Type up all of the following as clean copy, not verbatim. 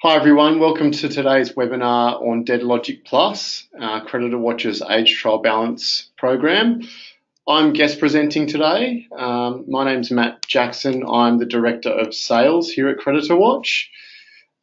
Hi everyone, welcome to today's webinar on DebtorLogic Plus, CreditorWatch's Age Trial Balance program. I'm guest presenting today. My name's Matt Jackson. I'm the Director of Sales here at CreditorWatch.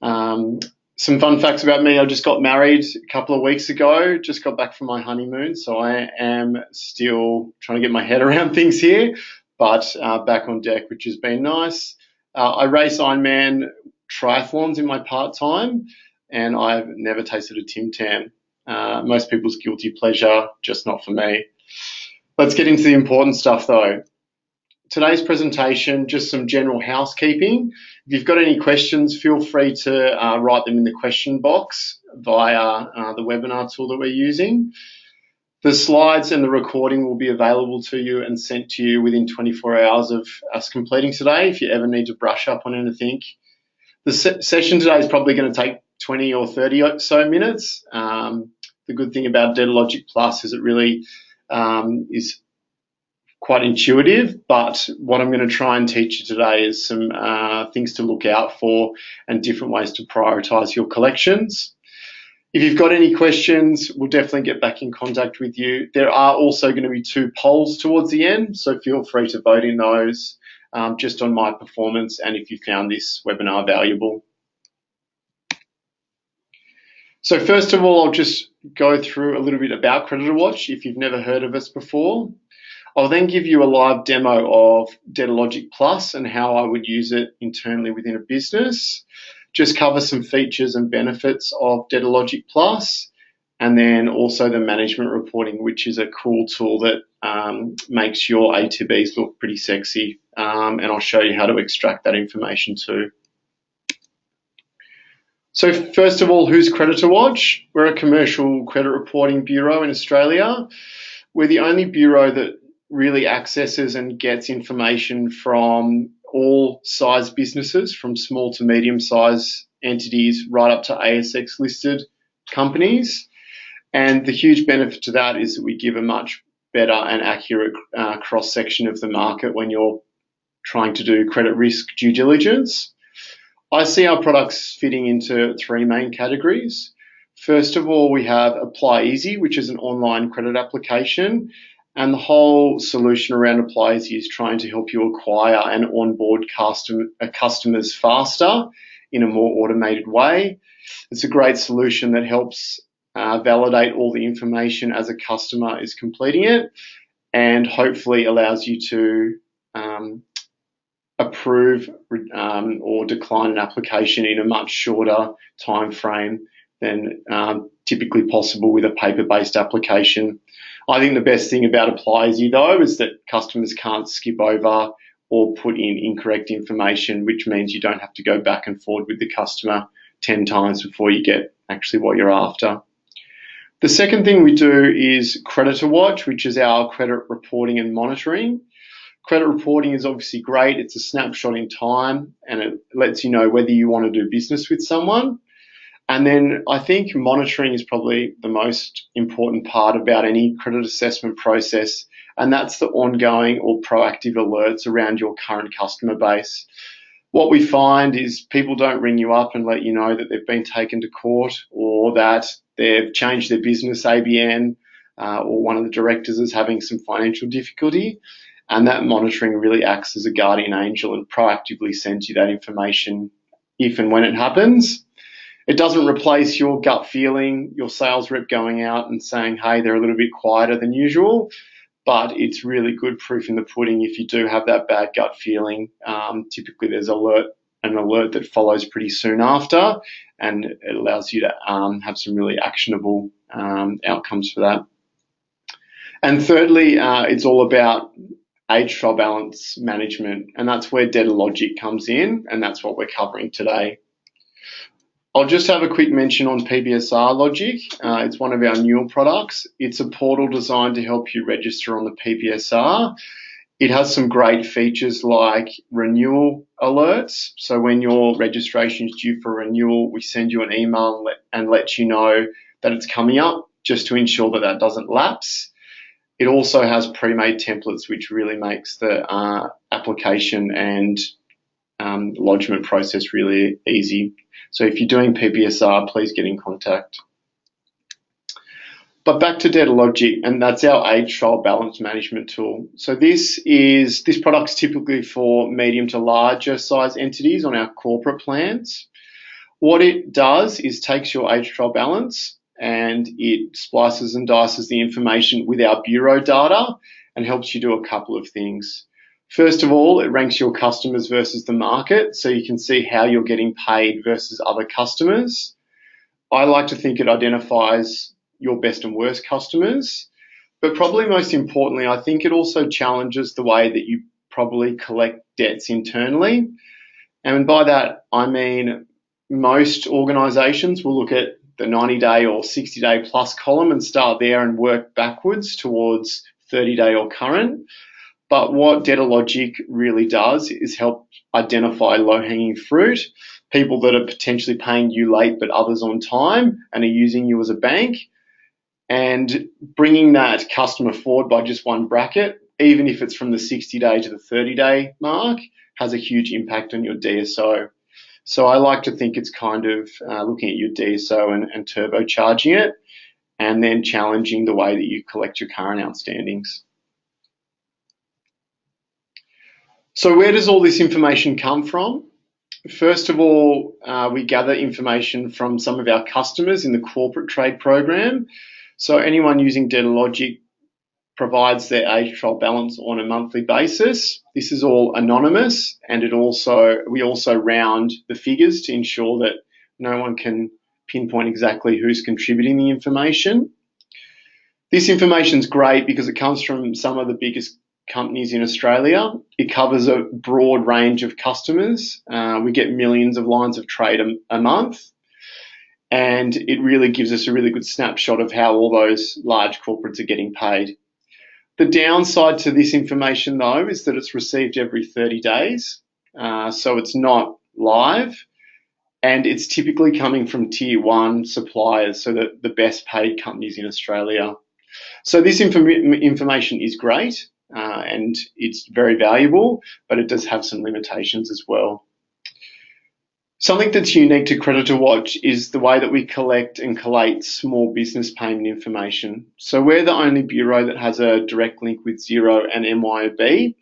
Some fun facts about me: I just got married a couple of weeks ago, just got back from my honeymoon, so I am still trying to get my head around things here, but back on deck, which has been nice. I race Ironman triathlons in my part-time, and I've never tasted a Tim Tam. Most people's guilty pleasure, just not for me. Let's get into the important stuff though. Today's presentation, just some general housekeeping. If you've got any questions, feel free to write them in the question box via the webinar tool that we're using. The slides and the recording will be available to you and sent to you within 24 hours of us completing today if you ever need to brush up on anything. The session today is probably going to take 20 or 30 or so minutes. The good thing about DebtorLogic Plus is it really is quite intuitive, but what I'm going to try and teach you today is some things to look out for and different ways to prioritize your collections. If you've got any questions, we'll definitely get back in contact with you. There are also going to be 2 polls towards the end, so feel free to vote in those. Just on my performance and if you found this webinar valuable. So first of all, I'll just go through a little bit about CreditorWatch if you've never heard of us before. I'll then give you a live demo of DebtorLogic Plus and how I would use it internally within a business. Just cover some features and benefits of DebtorLogic Plus, and then also the management reporting, which is a cool tool that makes your ATBs look pretty sexy. And I'll show you how to extract that information too. So first of all, who's CreditorWatch? We're a commercial credit reporting bureau in Australia. We're the only bureau that really accesses and gets information from all size businesses, from small to medium size entities right up to ASX listed companies. And the huge benefit to that is that we give a much better and accurate cross-section of the market when you're trying to do credit risk due diligence. I see our products fitting into 3 main categories. First of all, we have Apply Easy, which is an online credit application, and the whole solution around Apply Easy is trying to help you acquire and onboard customers faster in a more automated way. It's a great solution that helps validate all the information as a customer is completing it, and hopefully allows you to approve or decline an application in a much shorter time frame than typically possible with a paper-based application. I think the best thing about Apply Easy though is that customers can't skip over or put in incorrect information, which means you don't have to go back and forth with the customer 10 times before you get actually what you're after. The second thing we do is CreditorWatch, which is our credit reporting and monitoring. Credit reporting is obviously great. It's a snapshot in time and it lets you know whether you want to do business with someone. And then I think monitoring is probably the most important part about any credit assessment process, and that's the ongoing or proactive alerts around your current customer base. What we find is people don't ring you up and let you know that they've been taken to court or that they've changed their business ABN or one of the directors is having some financial difficulty. And that monitoring really acts as a guardian angel and proactively sends you that information if and when it happens. It doesn't replace your gut feeling, your sales rep going out and saying, hey, they're a little bit quieter than usual, but it's really good proof in the pudding if you do have that bad gut feeling. Typically there's an alert that follows pretty soon after, and it allows you to have some really actionable outcomes for that. And thirdly, it's all about age trial balance management, and that's where DebtorLogic comes in, and that's what we're covering today. I'll just have a quick mention on PBSR Logic. It's one of our newer products. It's a portal designed to help you register on the PBSR. It has some great features like renewal alerts. So when your registration is due for renewal, we send you an email and let you know that it's coming up, just to ensure that that doesn't lapse. It also has pre-made templates, which really makes the application and lodgement process really easy. So if you're doing PPSR, please get in contact. But back to DebtorLogic, and that's our age trial balance management tool. So this product's typically for medium to larger size entities on our corporate plans. What it does is takes your age trial balance and it splices and dices the information with our bureau data and helps you do a couple of things. First of all, it ranks your customers versus the market, so you can see how you're getting paid versus other customers. I like to think it identifies your best and worst customers, but probably most importantly, I think it also challenges the way that you probably collect debts internally. And by that, I mean most organisations will look at the 90-day or 60-day plus column and start there and work backwards towards 30-day or current. But what DebtorLogic really does is help identify low-hanging fruit, people that are potentially paying you late but others on time and are using you as a bank, and bringing that customer forward by just one bracket, even if it's from the 60-day to the 30-day mark, has a huge impact on your DSO. So I like to think it's kind of looking at your DSO and turbocharging it, and then challenging the way that you collect your current outstandings. So where does all this information come from? First of all, we gather information from some of our customers in the corporate trade program. So anyone using DebtorLogic provides their age trial balance on a monthly basis. This is all anonymous, and we also round the figures to ensure that no one can pinpoint exactly who's contributing the information. This information is great because it comes from some of the biggest companies in Australia. It covers a broad range of customers. We get millions of lines of trade a month, and it really gives us a really good snapshot of how all those large corporates are getting paid. The downside to this information, though, is that it's received every 30 days, so it's not live, and it's typically coming from tier 1 suppliers, so the best paid companies in Australia. So this information is great, and it's very valuable, but it does have some limitations as well. Something that's unique to CreditorWatch is the way that we collect and collate small business payment information. So we're the only bureau that has a direct link with Xero and MYOB.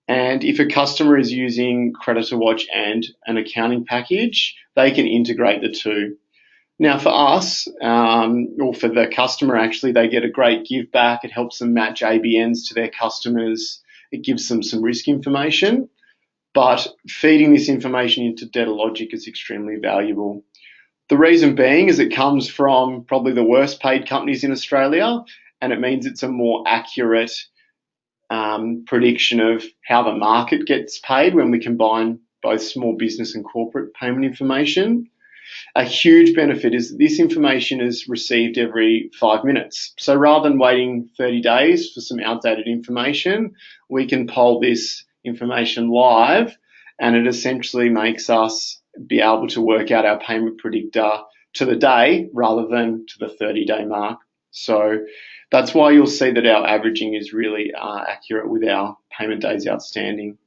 And if a customer is using CreditorWatch and an accounting package, they can integrate the two. Now for us, or for the customer actually, they get a great give back. It helps them match ABNs to their customers. It gives them some risk information. But feeding this information into DebtorLogic is extremely valuable. The reason being is it comes from probably the worst paid companies in Australia, and it means it's a more accurate prediction of how the market gets paid when we combine both small business and corporate payment information. A huge benefit is that this information is received every 5 minutes. So rather than waiting 30 days for some outdated information, we can poll this information live, and it essentially makes us be able to work out our payment predictor to the day rather than to the 30-day mark. So that's why you'll see that our averaging is really accurate with our payment days outstanding.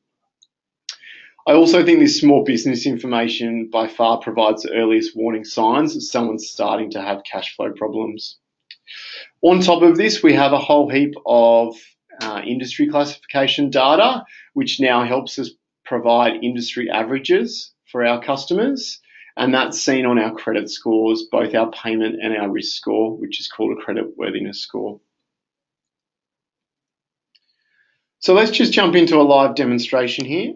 I also think this small business information by far provides the earliest warning signs that someone's starting to have cash flow problems. On top of this, we have a whole heap of industry classification data, which now helps us provide industry averages for our customers, and that's seen on our credit scores, both our payment and our risk score, which is called a creditworthiness score. So let's just jump into a live demonstration here.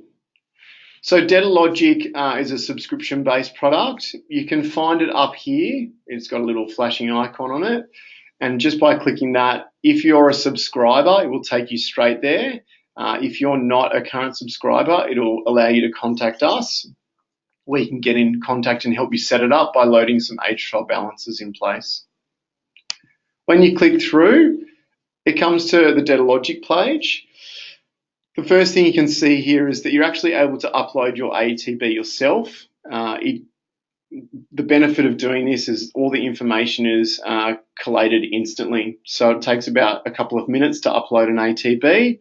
So DebtorLogic is a subscription-based product. You can find it up here. It's got a little flashing icon on it. And just by clicking that, if you're a subscriber, it will take you straight there. If you're not a current subscriber, it'll allow you to contact us. We can get in contact and help you set it up by loading some age trial balances in place. When you click through, it comes to the DebtorLogic page. The first thing you can see here is that you're actually able to upload your ATB yourself. The benefit of doing this is all the information is collated instantly. So it takes about a couple of minutes to upload an ATB.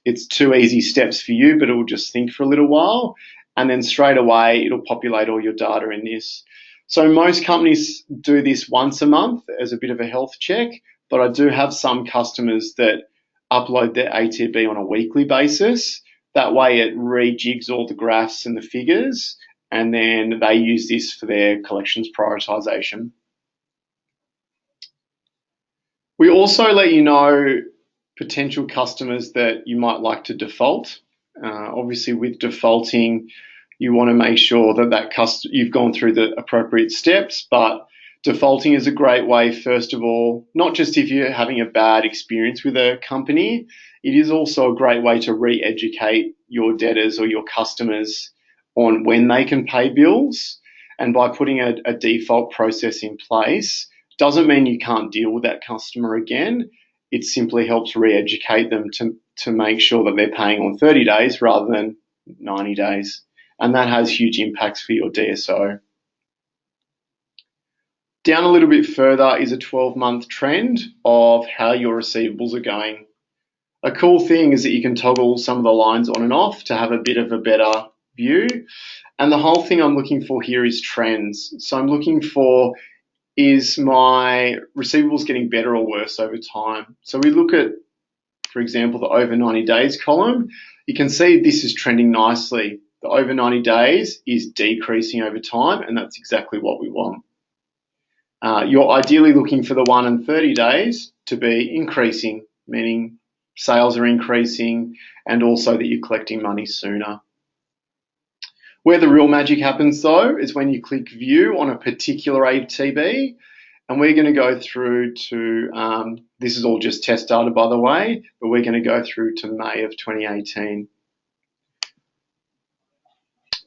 it's 2 easy steps for you, but it will just think for a little while, and then straight away it'll populate all your data in this. So most companies do this once a month as a bit of a health check, but I do have some customers that upload their ATB on a weekly basis. That way it rejigs all the graphs and the figures, and then they use this for their collections prioritization. We also let you know potential customers that you might like to default. Obviously, with defaulting, you want to make sure that you've gone through the appropriate steps, but defaulting is a great way, first of all, not just if you're having a bad experience with a company, it is also a great way to re-educate your debtors or your customers on when they can pay bills. And by putting a default process in place, doesn't mean you can't deal with that customer again. It simply helps re-educate them to make sure that they're paying on 30 days rather than 90 days. And that has huge impacts for your DSO. Down a little bit further is a 12-month trend of how your receivables are going. A cool thing is that you can toggle some of the lines on and off to have a bit of a better view. And the whole thing I'm looking for here is trends. So I'm looking for, is my receivables getting better or worse over time? So we look at, for example, the over 90 days column. You can see this is trending nicely. The over 90 days is decreasing over time, and that's exactly what we want. You're ideally looking for the 1 and 30 days to be increasing, meaning sales are increasing and also that you're collecting money sooner. Where the real magic happens though is when you click view on a particular ATB, and we're going to go through to, this is all just test data by the way, but we're going to go through to May of 2018.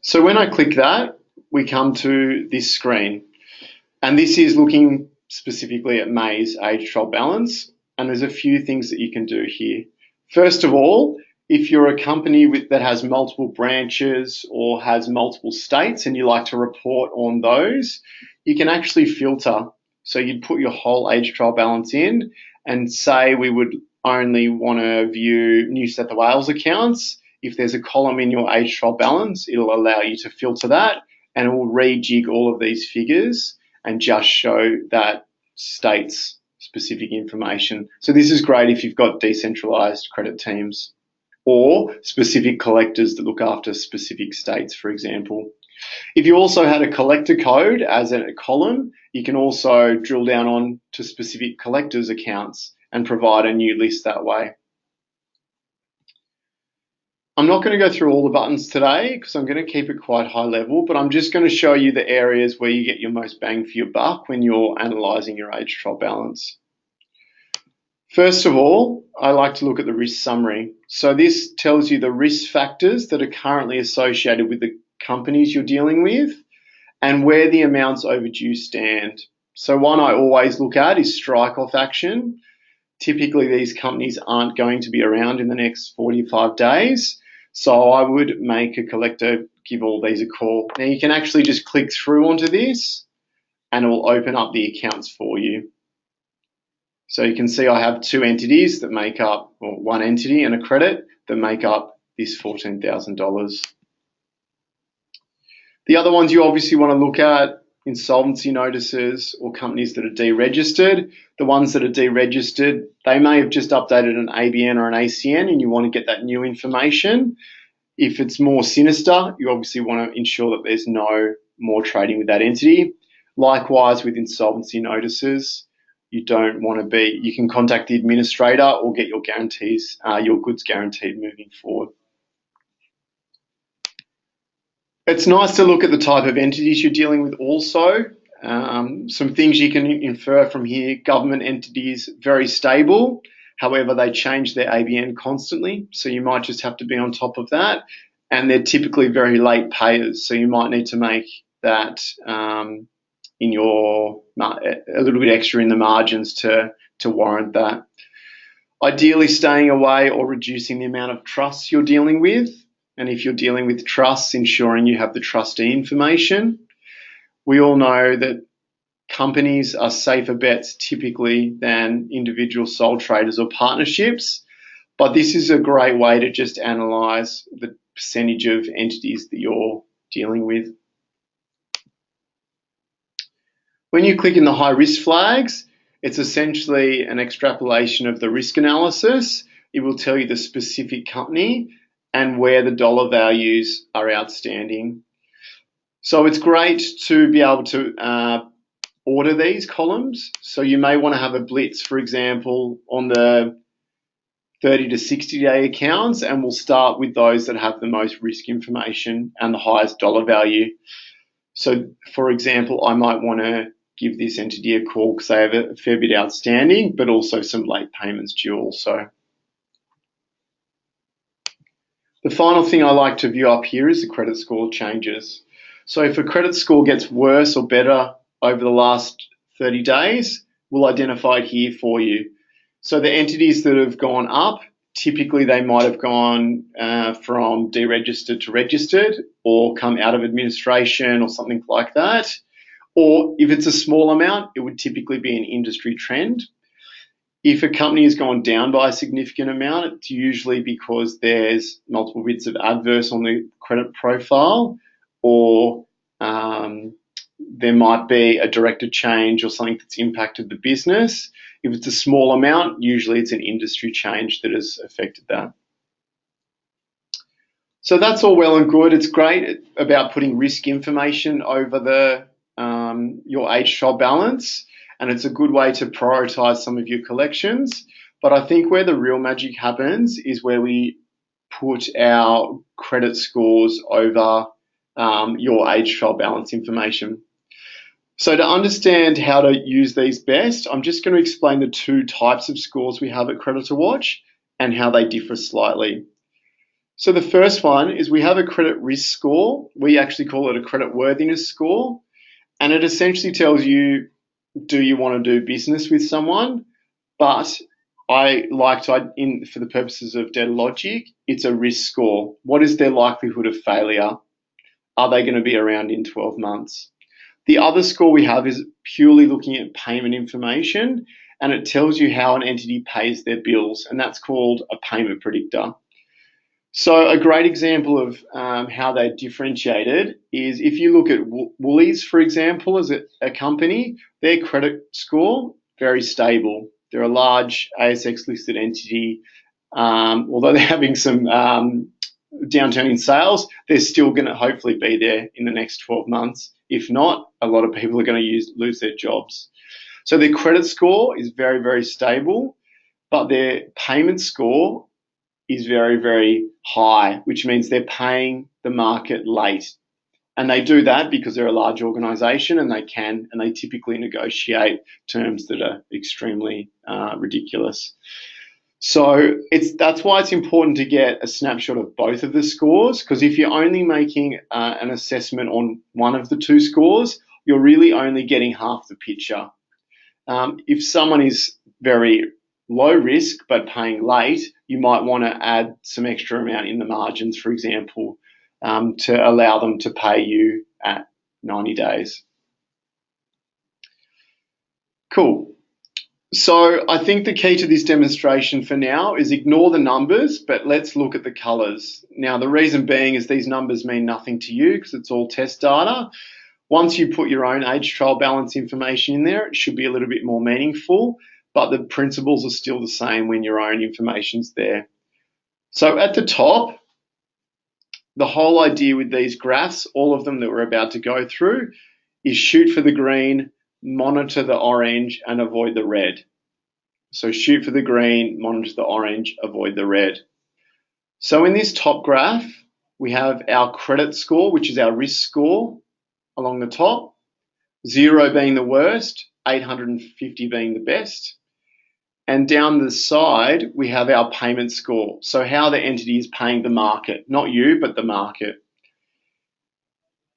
So when I click that, we come to this screen, and this is looking specifically at May's age trial balance, and there's a few things that you can do here. First of all, if you're a company that has multiple branches or has multiple states and you like to report on those, you can actually filter. So you'd put your whole age trial balance in and say we would only want to view New South Wales accounts. If there's a column in your age trial balance, it'll allow you to filter that, and it will rejig all of these figures and just show that state's specific information. So this is great if you've got decentralized credit teams or specific collectors that look after specific states, for example. If you also had a collector code as a column, you can also drill down on to specific collectors' accounts and provide a new list that way. I'm not going to go through all the buttons today because I'm going to keep it quite high level, but I'm just going to show you the areas where you get your most bang for your buck when you're analysing your age trial balance. First of all, I like to look at the risk summary. So this tells you the risk factors that are currently associated with the companies you're dealing with and where the amounts overdue stand. So one I always look at is strike-off action. Typically, these companies aren't going to be around in the next 45 days. So I would make a collector give all these a call. Now you can actually just click through onto this and it will open up the accounts for you. So you can see I have 2 entities that make up, or 1 entity and a credit that make up this $14,000. The other ones you obviously want to look at, insolvency notices or companies that are deregistered. The ones that are deregistered, they may have just updated an ABN or an ACN and you want to get that new information. If it's more sinister, you obviously want to ensure that there's no more trading with that entity. Likewise with insolvency notices, you don't want to be, you can contact the administrator or get your guarantees, your goods guaranteed moving forward. It's nice to look at the type of entities you're dealing with also. Some things you can infer from here: government entities, very stable. However, they change their ABN constantly, so you might just have to be on top of that. And they're typically very late payers, so you might need to make that in your a little bit extra in the margins to warrant that. Ideally, staying away or reducing the amount of trusts you're dealing with. And if you're dealing with trusts, ensuring you have the trustee information. We all know that companies are safer bets typically than individual sole traders or partnerships, But this is a great way to just analyze the percentage of entities that you're dealing with. When you click in the high risk flags, it's essentially an extrapolation of the risk analysis. It will tell you the specific company and where the dollar values are outstanding. So it's great to be able to order these columns. So you may want to have a blitz, for example, on the 30 to 60 day accounts, and we'll start with those that have the most risk information and the highest dollar value. So for example, I might want to give this entity a call because they have a fair bit outstanding, but also some late payments due also. The final thing I like to view up here is the credit score changes. So if a credit score gets worse or better over the last 30 days, we'll identify it here for you. So the entities that have gone up, typically they might have gone from deregistered to registered or come out of administration or something like that. Or if it's a small amount, it would typically be an industry trend. If a company has gone down by a significant amount, it's usually because there's multiple bits of adverse on the credit profile, or there might be a directed change or something that's impacted the business. If it's a small amount, usually it's an industry change that has affected that. So that's all well and good. It's great about putting risk information over the your aged trial balance, and it's a good way to prioritize some of your collections. But I think where the real magic happens is where we put our credit scores over your aged trial balance information. So to understand how to use these best, I'm just going to explain the two types of scores we have at CreditorWatch and how they differ slightly. So the first one is we have a credit risk score. We actually call it a credit worthiness score. And it essentially tells you, do you want to do business with someone? But I like to, for the purposes of DebtorLogic, it's a risk score. What is their likelihood of failure? Are they going to be around in 12 months? The other score we have is purely looking at payment information, and it tells you how an entity pays their bills, and that's called a payment predictor. So a great example of how they're differentiated is if you look at Woolies, for example, as a company, their credit score, very stable. They're a large ASX listed entity. Although they're having some downturn in sales, they're still going to hopefully be there in the next 12 months. If not, a lot of people are going to lose their jobs. So their credit score is very, very stable, but their payment score is very, very high, which means they're paying the market late. And they do that because they're a large organization and they typically negotiate terms that are extremely ridiculous. So that's why it's important to get a snapshot of both of the scores, because if you're only making an assessment on one of the two scores, you're really only getting half the picture. If someone is very low risk but paying late, you might want to add some extra amount in the margins, for example, to allow them to pay you at 90 days. Cool. So I think the key to this demonstration for now is ignore the numbers, but let's look at the colors. Now, the reason being is these numbers mean nothing to you because it's all test data. Once you put your own age trial balance information in there, it should be a little bit more meaningful, but the principles are still the same when your own information's there. So at the top, the whole idea with these graphs, all of them that we're about to go through, is shoot for the green, monitor the orange, and avoid the red. So shoot for the green, monitor the orange, avoid the red. So in this top graph, we have our credit score, which is our risk score along the top, 0 being the worst, 850 being the best. And down the side, we have our payment score. So how the entity is paying the market, not you, but the market.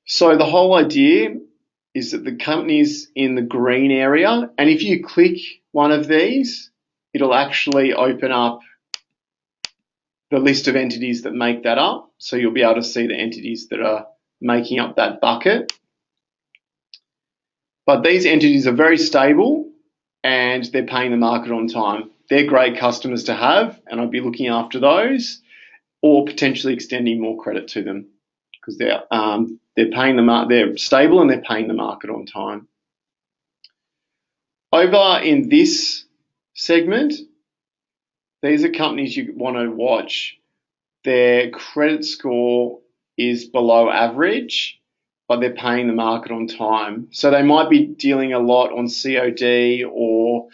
So the whole idea is that the company's in the green area. And if you click one of these, it'll actually open up the list of entities that make that up. So you'll be able to see the entities that are making up that bucket. But these entities are very stable and they're paying the market on time. they're great customers to have, and I'd be looking after those, or potentially extending more credit to them because they're paying they're stable and they're paying the market on time. Over in this segment, these are companies you want to watch. Their credit score is below average, but they're paying the market on time. So they might be dealing a lot on COD, or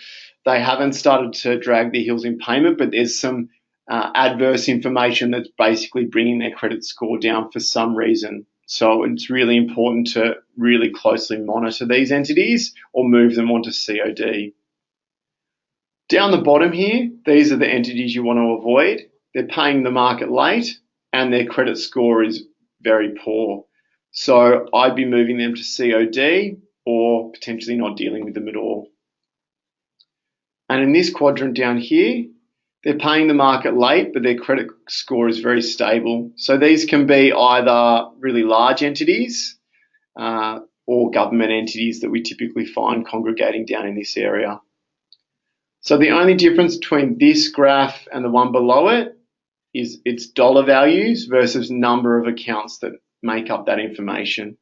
they haven't started to drag their heels in payment, but there's some adverse information that's basically bringing their credit score down for some reason. So it's really important to really closely monitor these entities or move them onto COD. Down the bottom here, these are the entities you want to avoid. They're paying the market late and their credit score is very poor. So I'd be moving them to COD or potentially not dealing with them at all. And in this quadrant down here, they're paying the market late, but their credit score is very stable. So these can be either really large entities or government entities that we typically find congregating down in this area. So the only difference between this graph and the one below it is its dollar values versus number of accounts that make up that information.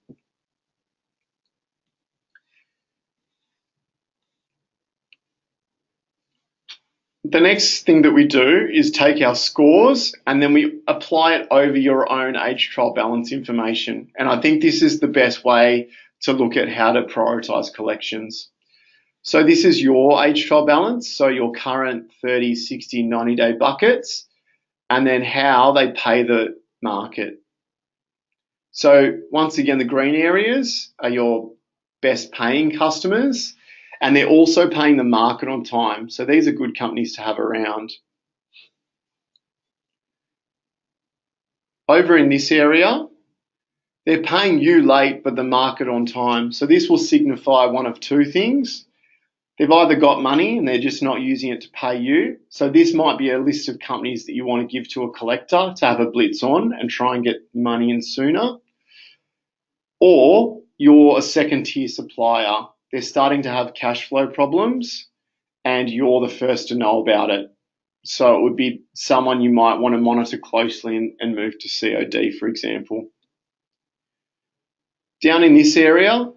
The next thing that we do is take our scores and then we apply it over your own age trial balance information. And I think this is the best way to look at how to prioritize collections. So this is your age trial balance, so your current 30, 60, 90-day buckets, and then how they pay the market. So once again, the green areas are your best paying customers, and they're also paying the market on time. So these are good companies to have around. Over in this area, they're paying you late, but the market on time. So this will signify one of two things. They've either got money and they're just not using it to pay you. So this might be a list of companies that you want to give to a collector to have a blitz on and try and get money in sooner. Or you're a second tier supplier. They're starting to have cash flow problems and you're the first to know about it. So it would be someone you might want to monitor closely and move to COD, for example. Down in this area,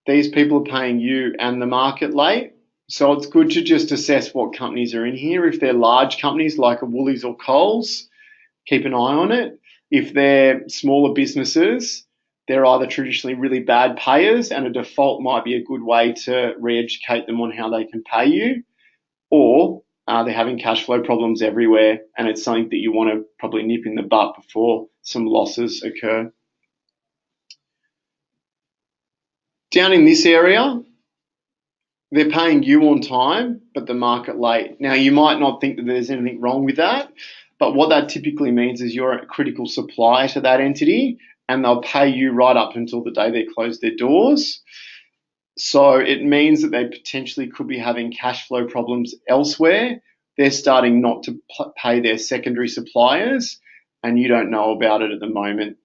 these people are paying you and the market late. So it's good to just assess what companies are in here. If they're large companies like a Woolies or Coles, keep an eye on it. If they're smaller businesses, they're either traditionally really bad payers and a default might be a good way to re-educate them on how they can pay you, or they're having cash flow problems everywhere and it's something that you want to probably nip in the butt before some losses occur. Down in this area, they're paying you on time, but the market late. Now, you might not think that there's anything wrong with that, but what that typically means is you're a critical supplier to that entity and they'll pay you right up until the day they close their doors. So it means that they potentially could be having cash flow problems elsewhere. They're starting not to pay their secondary suppliers and you don't know about it at the moment.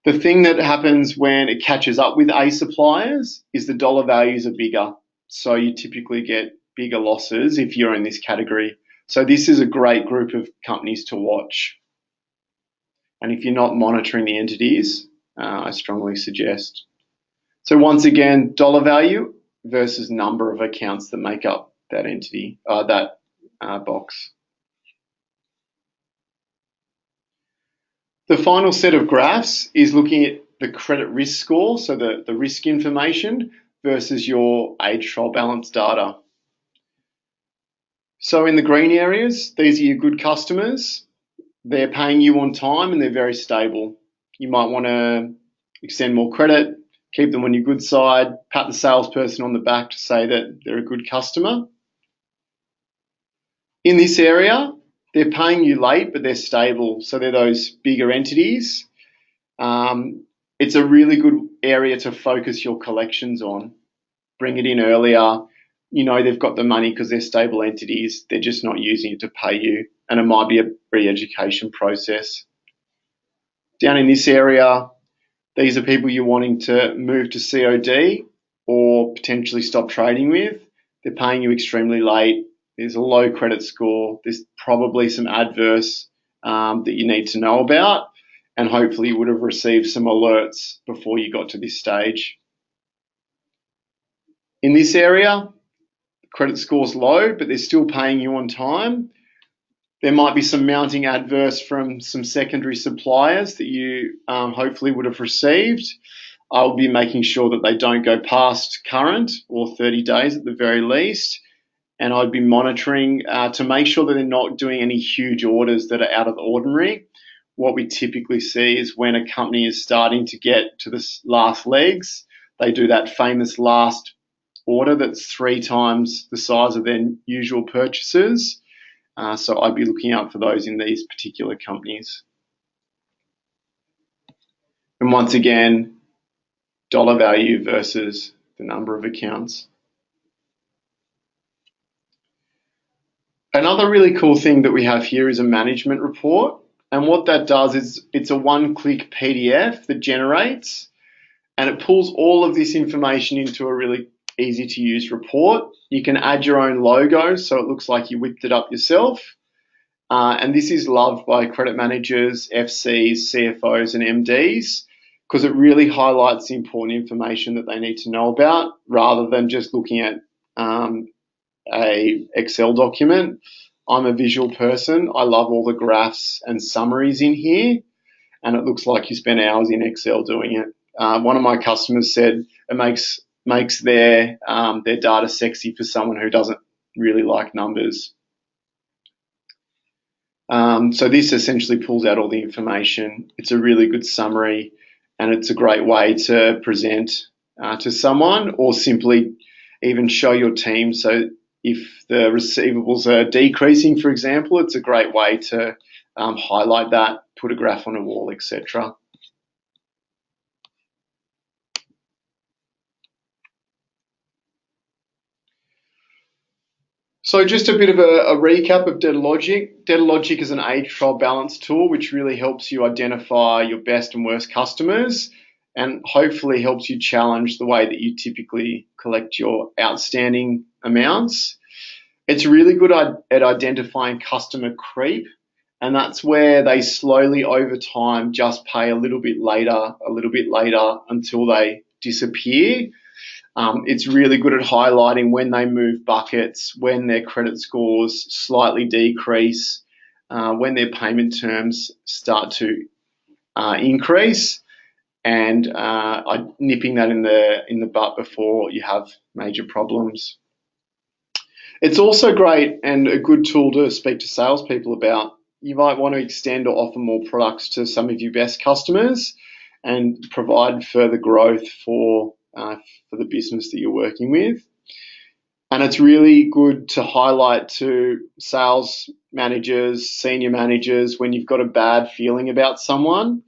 The thing that happens when it catches up with A suppliers is the dollar values are bigger. So you typically get bigger losses if you're in this category. So this is a great group of companies to watch. And if you're not monitoring the entities, I strongly suggest. So once again, dollar value versus number of accounts that make up that entity, that box. The final set of graphs is looking at the credit risk score, so the risk information versus your age trial balance data. So in the green areas, these are your good customers. They're paying you on time and they're very stable. You might want to extend more credit, keep them on your good side, pat the salesperson on the back to say that they're a good customer. In this area, they're paying you late, but they're stable. So they're those bigger entities. It's a really good area to focus your collections on. Bring it in earlier. You know they've got the money because they're stable entities. They're just not using it to pay you. And it might be a re-education process. Down in this area, these are people you're wanting to move to COD or potentially stop trading with. They're paying you extremely late. there's a low credit score, there's probably some adverse that you need to know about, and hopefully you would have received some alerts before you got to this stage. In this area, credit score's low, but they're still paying you on time. There might be some mounting adverse from some secondary suppliers that you hopefully would have received. I'll be making sure that they don't go past current or 30 days at the very least. And I'd be monitoring to make sure that they're not doing any huge orders that are out of the ordinary. What we typically see is when a company is starting to get to the last legs, they do that famous last order that's 3 times the size of their usual purchases. So I'd be looking out for those in these particular companies. And once again, dollar value versus the number of accounts. Another really cool thing that we have here is a management report. And what that does is it's a one-click PDF that generates, and it pulls all of this information into a really easy to use report. You can add your own logo so it looks like you whipped it up yourself. And this is loved by credit managers, FCs, CFOs, and MDs because it really highlights the important information that they need to know about rather than just looking at a Excel document. I'm a visual person. I love all the graphs and summaries in here, and it looks like you spent hours in Excel doing it. One of my customers said it makes their data sexy for someone who doesn't really like numbers. So this essentially pulls out all the information. It's a really good summary, and it's a great way to present to someone or simply even show your team. So if the receivables are decreasing, for example, it's a great way to highlight that, put a graph on a wall, etc. So just a bit of a recap of DebtorLogic. DebtorLogic is an age trial balance tool which really helps you identify your best and worst customers and hopefully helps you challenge the way that you typically collect your outstanding amounts. It's really good at identifying customer creep, and that's where they slowly over time just pay a little bit later until they disappear. It's really good at highlighting when they move buckets, when their credit scores slightly decrease, when their payment terms start to increase, and nipping that in the butt before you have major problems. It's also great and a good tool to speak to salespeople about. You might want to extend or offer more products to some of your best customers and provide further growth for the business that you're working with. And it's really good to highlight to sales managers, senior managers, when you've got a bad feeling about someone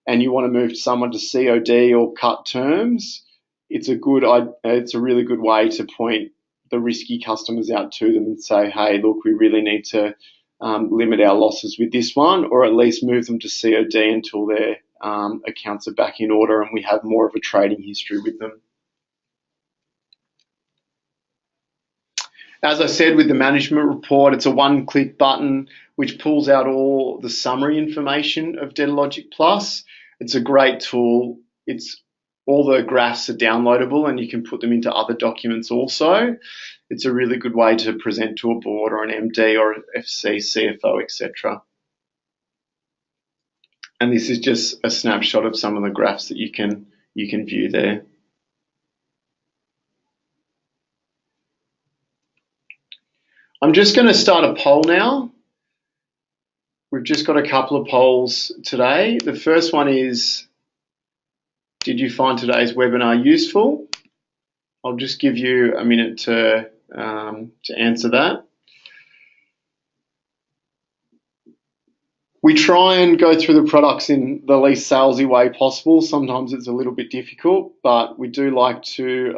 and you want to move someone to COD or cut terms. It's a really good way to point the risky customers out to them and say, hey, look, we really need to limit our losses with this one, or at least move them to COD until their accounts are back in order and we have more of a trading history with them. As I said, with the management report, it's a one-click button which pulls out all the summary information of DebtorLogic Plus. It's a great tool. All the graphs are downloadable and you can put them into other documents also. It's a really good way to present to a board or an MD or an FC, CFO, etc. And this is just a snapshot of some of the graphs that you can view there. I'm just going to start a poll now. We've just got a couple of polls today. The first one is, did you find today's webinar useful? I'll just give you a minute to answer that. We try and go through the products in the least salesy way possible. Sometimes it's a little bit difficult, but we do like to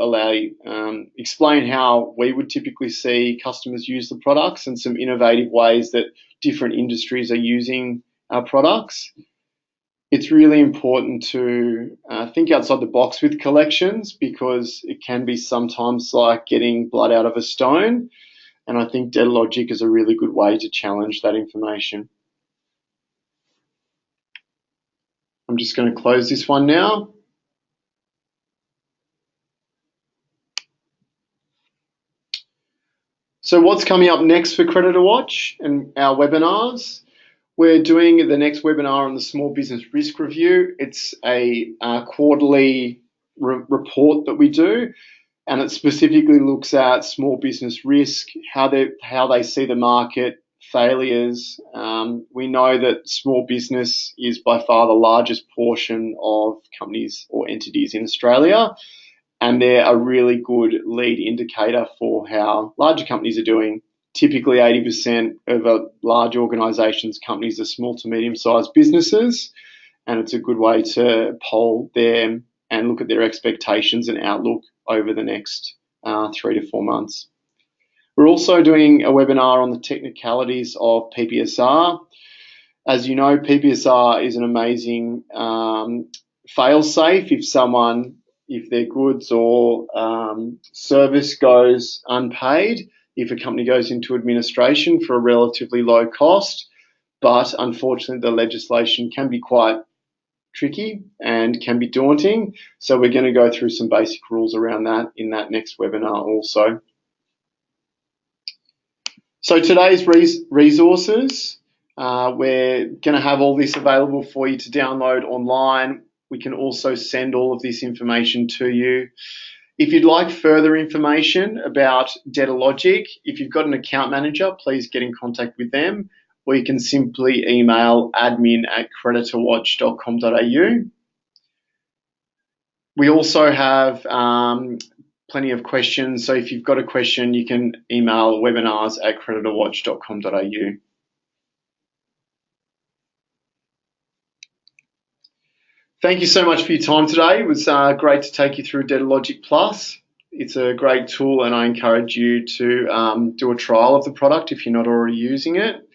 explain how we would typically see customers use the products and some innovative ways that different industries are using our products. It's really important to think outside the box with collections because it can be sometimes like getting blood out of a stone. And I think DebtorLogic is a really good way to challenge that information. I'm just going to close this one now. So what's coming up next for CreditorWatch and our webinars? We're doing the next webinar on the Small Business Risk Review. It's a quarterly report that we do, and it specifically looks at small business risk, how they see the market, failures. We know that small business is by far the largest portion of companies or entities in Australia, and they're a really good lead indicator for how larger companies are doing. Typically 80% of a large organisation's companies are small to medium-sized businesses, and it's a good way to poll them and look at their expectations and outlook over the next 3 to 4 months. We're also doing a webinar on the technicalities of PPSR. As you know, PPSR is an amazing fail-safe if their goods or service goes unpaid, if a company goes into administration for a relatively low cost. But unfortunately, the legislation can be quite tricky and can be daunting. So we're going to go through some basic rules around that in that next webinar also. So today's resources, we're going to have all this available for you to download online. We can also send all of this information to you. If you'd like further information about DebtorLogic, if you've got an account manager, please get in contact with them, or you can simply email admin@creditorwatch.com.au. We also have plenty of questions, so if you've got a question, you can email webinars@creditorwatch.com.au. Thank you so much for your time today. It was great to take you through DebtorLogic Plus. It's a great tool, and I encourage you to do a trial of the product if you're not already using it.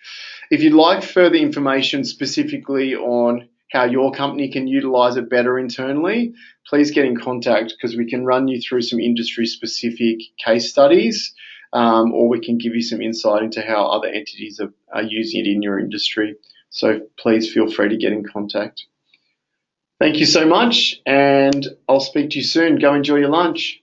If you'd like further information specifically on how your company can utilize it better internally, please get in contact, because we can run you through some industry-specific case studies, or we can give you some insight into how other entities are using it in your industry. So please feel free to get in contact. Thank you so much, and I'll speak to you soon. Go enjoy your lunch.